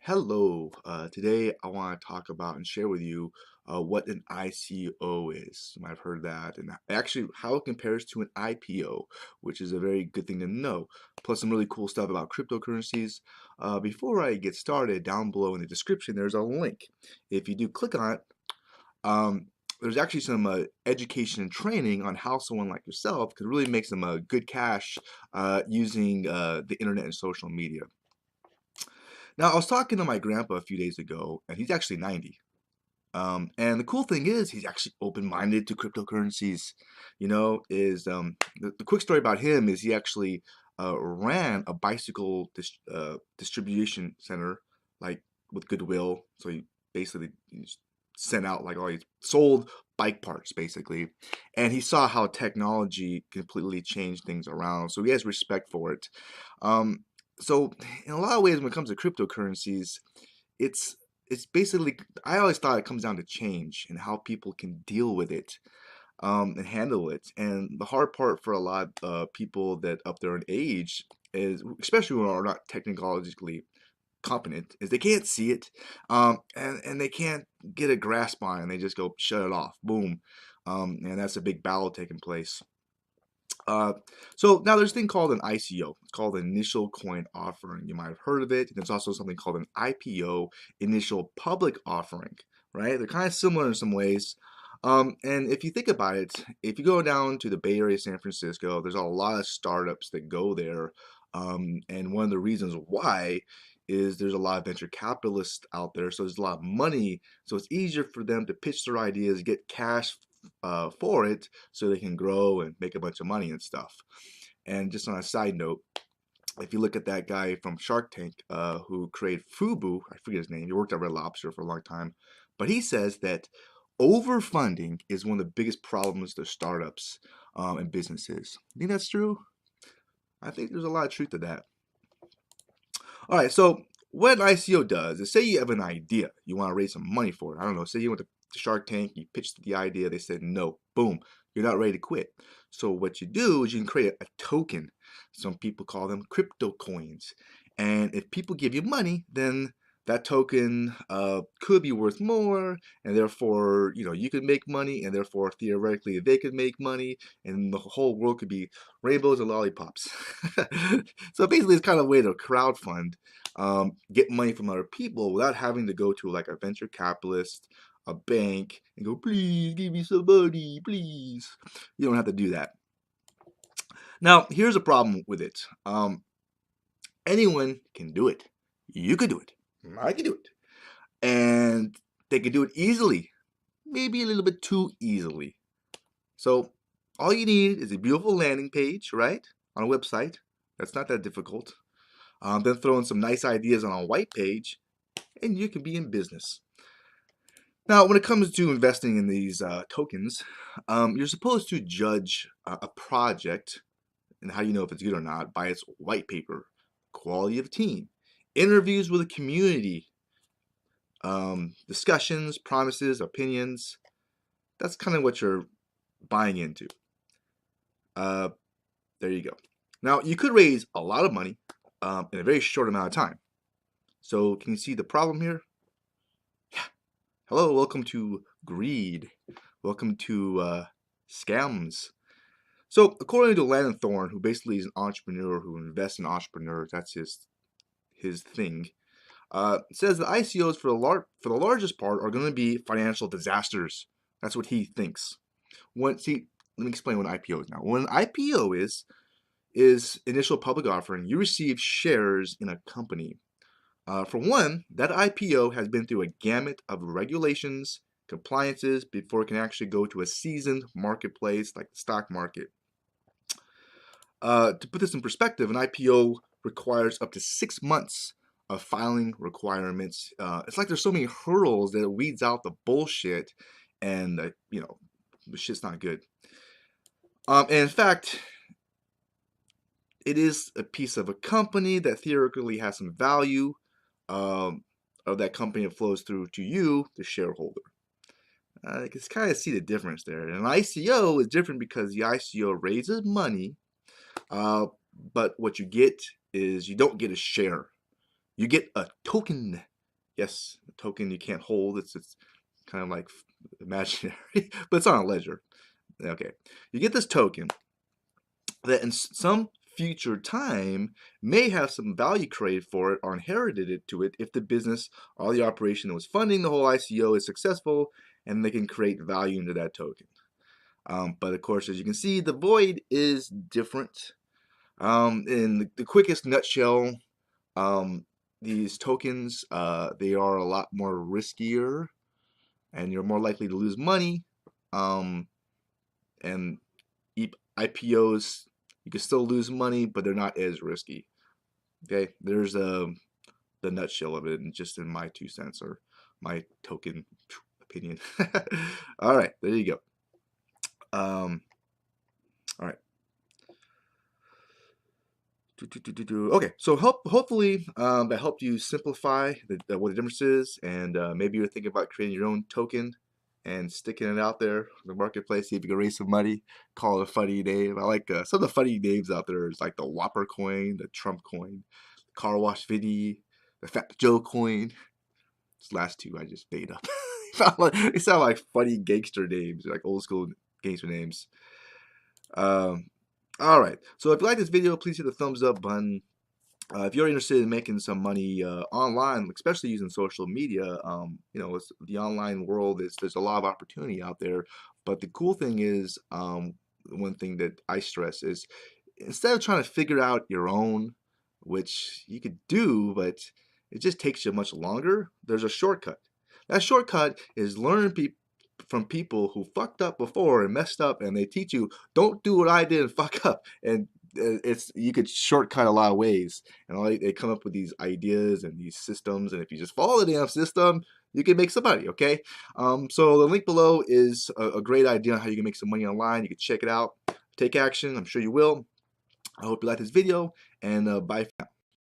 Hello. Today I want to talk about and share with you what an ICO is. You might have heard that, and actually how it compares to an IPO, which is a very good thing to know. Plus some really cool stuff about cryptocurrencies. Before I get started, down below in the description, there's a link. If you do click on it, um, there's actually some education and training on how someone like yourself could really make some good cash using the internet and social media. Now, I was talking to my grandpa a few days ago, and he's actually 90. And the cool thing is, he's actually open-minded to cryptocurrencies. The quick story about him is he actually ran a bicycle distribution center, like with Goodwill. So he basically sent out like all he sold bike parts basically, and he saw how technology completely changed things around. So he has respect for it. Um, so in a lot of ways, when it comes to cryptocurrencies, it's it's basically, I always thought it comes down to change and how people can deal with it, and handle it. And the hard part for a lot of people that up there in age is, especially when are not technologically competent, is they can't see it, and they can't get a grasp on it, and they just go shut it off, boom, and that's a big battle taking place. Uh, so now there's a thing called an ICO. It's called an initial coin offering. You might have heard of it. There's also something called an IPO, initial public offering, right? They're kind of similar in some ways. And if you think about it, if you go down to the Bay Area, San Francisco, there's a lot of startups that go there. And one of the reasons why is there's a lot of venture capitalists out there. So there's a lot of money. So it's easier for them to pitch their ideas, get cash for it so they can grow and make a bunch of money and stuff. And just on a side note, if you look at that guy from Shark Tank who created Fubu, I forget his name, he worked at Red Lobster for a long time, but he says that overfunding is one of the biggest problems to startups and businesses. You think that's true? I think there's a lot of truth to that. All right, so what an ICO does is, say you have an idea, you want to raise some money for it. I don't know, say you went to Shark Tank, you pitched the idea, they said no, boom, you're not ready to quit. So what you do is you can create a token. Some people call them crypto coins. And if people give you money, then that token could be worth more, and therefore, you could make money, and therefore, theoretically, they could make money, and the whole world could be rainbows and lollipops. So basically, it's kind of a way to crowdfund, get money from other people without having to go to like a venture capitalist, a bank, and go, please give me some money, please. You don't have to do that. Now, here's a problem with it. Anyone can do it. You could do it. I can do it. And they can do it easily. Maybe a little bit too easily. So all you need is a beautiful landing page, right? On a website. That's not that difficult. Then throw in some nice ideas on a white page, and you can be in business. Now, when it comes to investing in these tokens, you're supposed to judge a project and how you know if it's good or not by its white paper, quality of team, interviews with the community, discussions, promises, opinions. That's kind of what you're buying into. There you go. Now, you could raise a lot of money in a very short amount of time. So, can you see the problem here? Yeah. Hello, welcome to greed. Welcome to scams. So, according to Landon Thorne, who basically is an entrepreneur who invests in entrepreneurs, that's his thing. Says the ICOs for the largest part are going to be financial disasters. That's what he thinks. Let me explain what an IPO is now. What an IPO is initial public offering. You receive shares in a company. For one, that IPO has been through a gamut of regulations, compliances before it can actually go to a seasoned marketplace like the stock market. To put this in perspective, an IPO requires up to 6 months of filing requirements. It's like there's so many hurdles that it weeds out the bullshit, and the shit's not good. And in fact, it is a piece of a company that theoretically has some value of that company that flows through to you, the shareholder. You can kind of see the difference there. And an ICO is different because the ICO raises money, but what you get is you don't get a share. You get a token. Yes, a token you can't hold. It's kind of like imaginary, but it's on a ledger. Okay, you get this token that in some future time may have some value created for it or inherited it to it if the business or the operation that was funding the whole ICO is successful and they can create value into that token. But of course, as you can see, the void is different. In the quickest nutshell, um, these tokens, they are a lot more riskier and you're more likely to lose money. Um, and IPOs, you can still lose money, but they're not as risky. Okay, there's the nutshell of it, and just in my 2 cents or my token opinion. All right, there you go. All right. Okay, so hopefully that helped you simplify what the difference is, and maybe you're thinking about creating your own token and sticking it out there in the marketplace, see if you can raise some money, call it a funny name. I like some of the funny names out there is like the Whopper coin, the Trump coin, the Car Wash Vinny, the Fat Joe coin. These last two I just made up. They sound like funny gangster names, like old school gangster names. Um, all right, so if you like this video, please hit the thumbs up button. If you're interested in making some money online, especially using social media, the online world there's a lot of opportunity out there. But the cool thing is, one thing that I stress is instead of trying to figure out your own, which you could do, but it just takes you much longer. There's a shortcut. That shortcut is learn from people who fucked up before and messed up, and they teach you don't do what I did and fuck up. And it's you could shortcut a lot of ways, and they come up with these ideas and these systems, and if you just follow the damn system, you can make some money. Okay, so the link below is a great idea on how you can make some money online. You can check it out, take action. I'm sure you will. I hope you like this video, and bye for now.